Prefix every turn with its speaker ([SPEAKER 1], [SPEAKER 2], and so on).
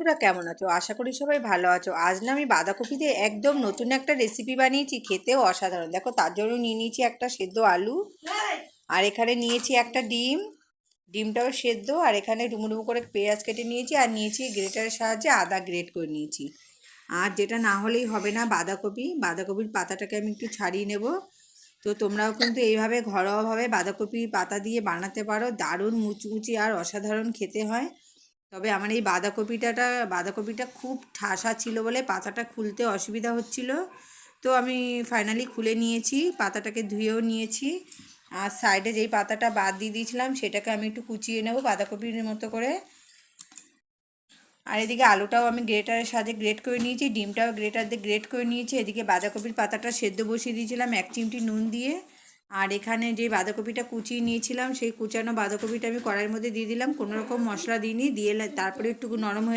[SPEAKER 1] বন্ধুরা, কেমন আছো? আশা করি সবাই ভালো আছো। আজ না আমি বাঁধাকপি দিয়ে একদম নতুন একটা রেসিপি বানিয়েছি, খেতেও অসাধারণ। দেখো, তার জন্য নিয়ে নিয়েছি একটা সেদ্ধ আলু, আর এখানে নিয়েছি একটা ডিম। ডিমটাও সেদ্ধ, আর এখানে ডুমো ডুমো করে পেঁয়াজ কেটে নিয়েছি, আর নিয়েছি গ্রেটারের সাহায্যে আদা গ্রেট করে নিয়েছি। আর যেটা না হলেই হবে না, বাঁধাকপির পাতাটাকে আমি একটু ছাড়িয়ে নেব। তো তোমরাও কিন্তু এইভাবে ঘরোয়াভাবে বাঁধাকপির পাতা দিয়ে বানাতে পারো, দারুণ মুচমুচি আর অসাধারণ খেতে হয়। তবে আমার এই বাঁধাকপিটা খুব ঠাসা ছিল বলে পাতাটা খুলতে অসুবিধা হচ্ছিল। তো আমি ফাইনালি খুলে নিয়েছি, পাতাটাকে ধুয়েও নিয়েছি। আর সাইডে যেই পাতাটা বাদ দিয়ে দিয়েছিলাম সেটাকে আমি একটু কুচিয়ে নেব বাঁধাকপির মতো করে। আর এদিকে আলুটাও আমি গ্রেটারের সাহায্যে গ্রেট করে নিয়েছি, ডিমটাও গ্রেটার দিয়ে গ্রেট করে নিয়েছি। এদিকে বাঁধাকপির পাতাটা সেদ্ধ বসিয়ে দিয়েছিলাম 1 চিমটি নুন দিয়ে। আর এখানে যে বাঁধাকপিটা কুচিয়ে নিয়েছিলাম সেই কুচানো বাঁধাকপিটা আমি কড়াইয়ের মধ্যে দিয়ে দিলাম, কোনো রকম মশলা দিইনি, দিয়ে তারপরে একটু নরম হয়ে